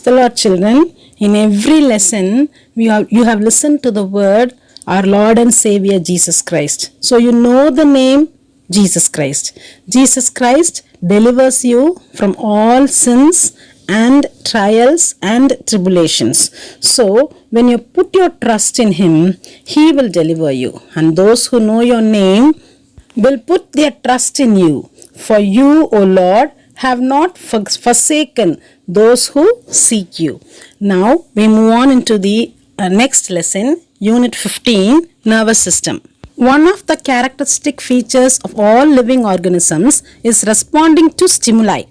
The Lord, children, in every lesson you have listened to the word our Lord and Savior Jesus Christ. So you know the name Jesus Christ. Jesus Christ delivers you from all sins and trials and tribulations. So when you put your trust in Him, He will deliver you. And those who know your name will put their trust in you. For you, O Lord, have not forsaken those who seek you. Now we move on into the next lesson, Unit 15, Nervous System. One of the characteristic features of all living organisms is responding to stimuli.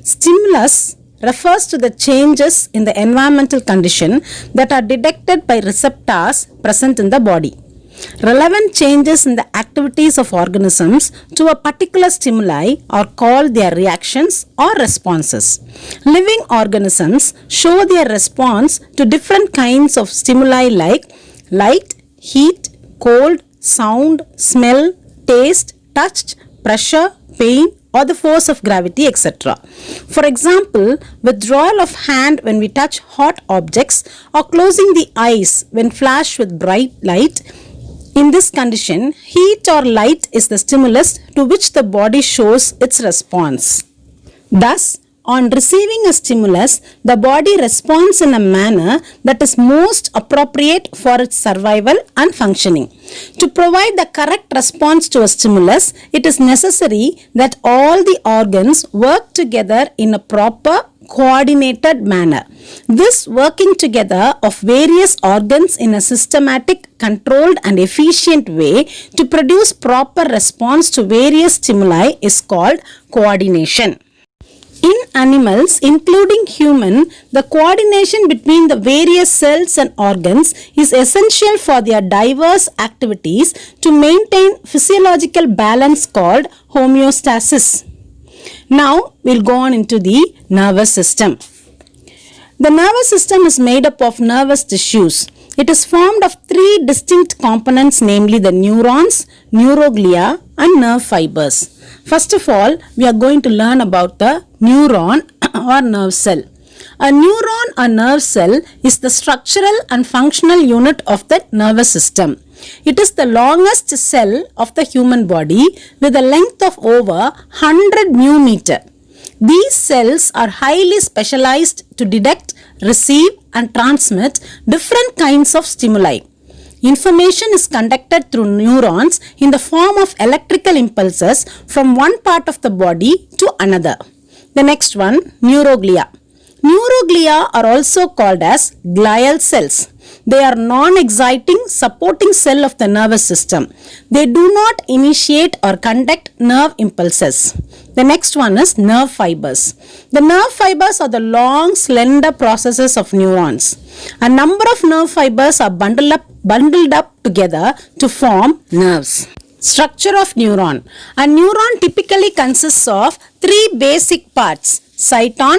Stimulus refers to the changes in the environmental condition that are detected by receptors present in the body. Relevant changes in the activities of organisms to a particular stimuli are called their reactions or responses. Living organisms show their response to different kinds of stimuli like light, heat, cold, sound, smell, taste, touch, pressure, pain, or the force of gravity, etc. For example, withdrawal of hand when we touch hot objects or closing the eyes when flashed with bright light. In this condition, heat or light is the stimulus to which the body shows its response. Thus, on receiving a stimulus, the body responds in a manner that is most appropriate for its survival and functioning. To provide the correct response to a stimulus, it is necessary that all the organs work together in a proper coordinated manner. This working together of various organs in a systematic, controlled and efficient way to produce proper response to various stimuli is called coordination. In animals, including human, the coordination between the various cells and organs is essential for their diverse activities to maintain physiological balance called homeostasis. Now, we'll go on into the nervous system. The nervous system is made up of nervous tissues. It is formed of three distinct components, namely the neurons, neuroglia, and nerve fibers. First of all, we are going to learn about the neuron or nerve cell. A neuron or nerve cell is the structural and functional unit of the nervous system. It is the longest cell of the human body with a length of over 100 μm. These cells are highly specialized to detect, receive and transmit different kinds of stimuli. Information is conducted through neurons in the form of electrical impulses from one part of the body to another. The next one, neuroglia. Neuroglia are also called as glial cells. They are non-exciting supporting cell of the nervous system. They do not initiate or conduct nerve impulses. The next one is nerve fibers. The nerve fibers are the long, slender processes of neurons. A number of nerve fibers are bundled up together to form nerves. Structure of neuron. A neuron typically consists of three basic parts: cyton,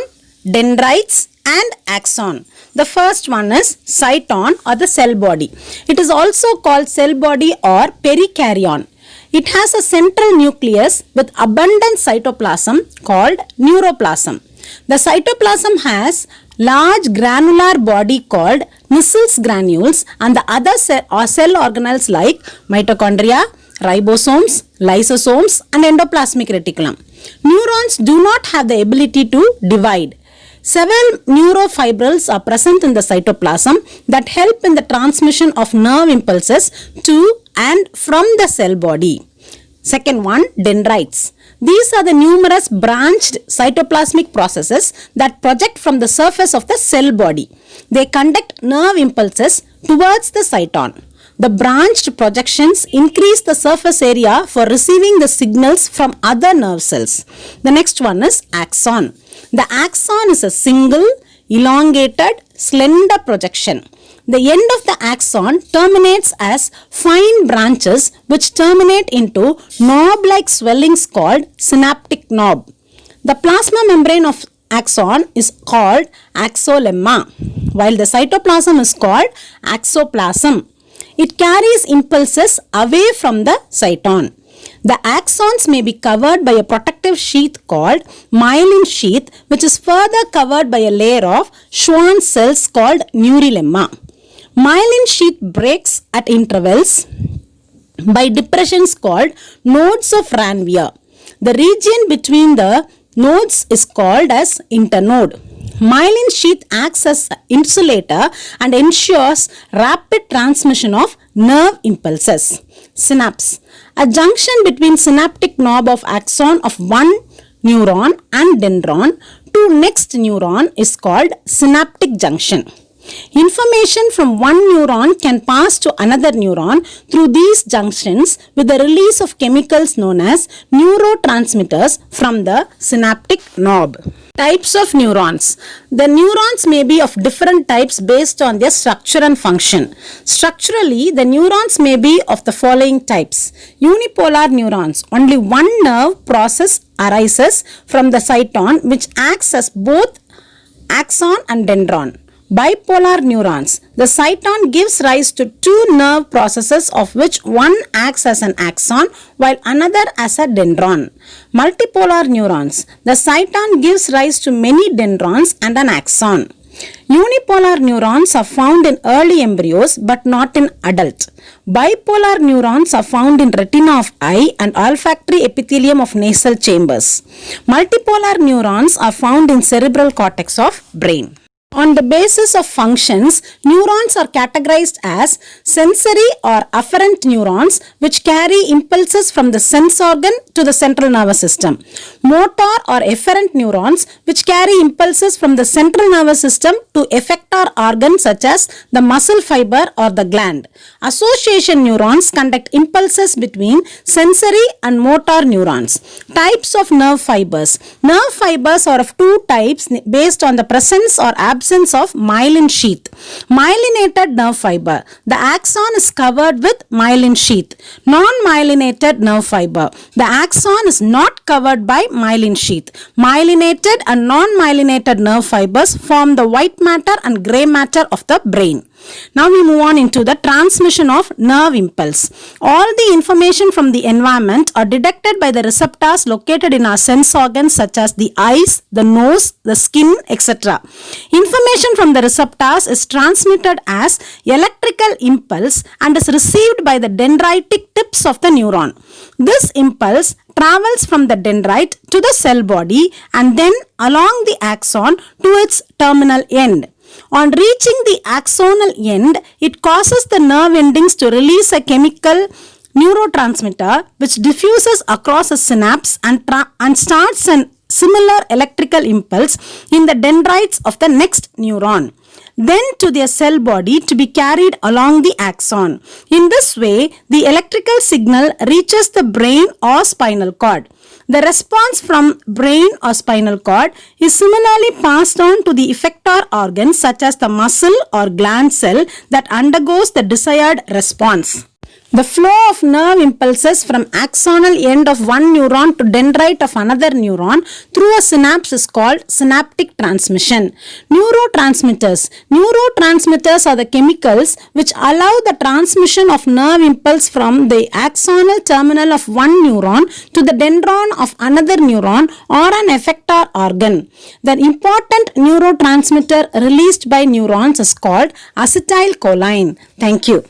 dendrites, and axon. The first one is cyton or the cell body. It is also called cell body or perikaryon. It has a central nucleus with abundant cytoplasm called neuroplasm. The cytoplasm has large granular body called Nissls granules and the other cell organelles like mitochondria, ribosomes, lysosomes and endoplasmic reticulum. Neurons do not have the ability to divide. Several neurofibrils are present in the cytoplasm that help in the transmission of nerve impulses to and from the cell body. Second one, dendrites. These are the numerous branched cytoplasmic processes that project from the surface of the cell body. They conduct nerve impulses towards the cyton. The branched projections increase the surface area for receiving the signals from other nerve cells. The next one is axon. The axon is a single, elongated, slender projection. The end of the axon terminates as fine branches which terminate into knob-like swellings called synaptic knob. The plasma membrane of axon is called axolemma, while the cytoplasm is called axoplasm. It carries impulses away from the cyton. The axons may be covered by a protective sheath called myelin sheath, which is further covered by a layer of Schwann cells called neurolemma. Myelin sheath breaks at intervals by depressions called nodes of Ranvier. The region between the nodes is called as internode. Myelin sheath acts as an insulator and ensures rapid transmission of nerve impulses. Synapse. A junction between synaptic knob of axon of one neuron and dendron to next neuron is called synaptic junction. Information from one neuron can pass to another neuron through these junctions with the release of chemicals known as neurotransmitters from the synaptic knob. Types of neurons. The neurons may be of different types based on their structure and function. Structurally, the neurons may be of the following types. Unipolar neurons. Only one nerve process arises from the cyton, which acts as both axon and dendron. Bipolar neurons. The cyton gives rise to two nerve processes, of which one acts as an axon while another as a dendron. Multipolar neurons. The cyton gives rise to many dendrons and an axon. Unipolar neurons are found in early embryos but not in adult. Bipolar neurons are found in retina of eye and olfactory epithelium of nasal chambers. Multipolar neurons are found in cerebral cortex of brain. On the basis of functions, neurons are categorized as sensory or afferent neurons, which carry impulses from the sense organ to the central nervous system. Motor or efferent neurons, which carry impulses from the central nervous system to effector organs such as the muscle fiber or the gland. Association neurons conduct impulses between sensory and motor neurons. Types of nerve fibers. Nerve fibers are of two types based on the presence or absence of myelin sheath. Myelinated nerve fiber. The axon is covered with myelin sheath. Non-myelinated nerve fiber. The axon is not covered by myelin sheath. Myelinated and non-myelinated nerve fibers form the white matter and grey matter of the brain. Now we move on into the transmission of nerve impulse. All the information from the environment are detected by the receptors located in our sense organs such as the eyes, the nose, the skin, etc. Information from the receptors is transmitted as electrical impulse and is received by the dendritic tips of the neuron. This impulse travels from the dendrite to the cell body and then along the axon to its terminal end. On reaching the axonal end, it causes the nerve endings to release a chemical neurotransmitter which diffuses across a synapse and starts a similar electrical impulse in the dendrites of the next neuron, then to their cell body to be carried along the axon. In this way, the electrical signal reaches the brain or spinal cord. The response from brain or spinal cord is similarly passed on to the effector organs such as the muscle or gland cell that undergoes the desired response. The flow of nerve impulses from axonal end of one neuron to dendrite of another neuron through a synapse is called synaptic transmission. Neurotransmitters. Neurotransmitters are the chemicals which allow the transmission of nerve impulse from the axonal terminal of one neuron to the dendron of another neuron or an effector organ. The important neurotransmitter released by neurons is called acetylcholine. Thank you.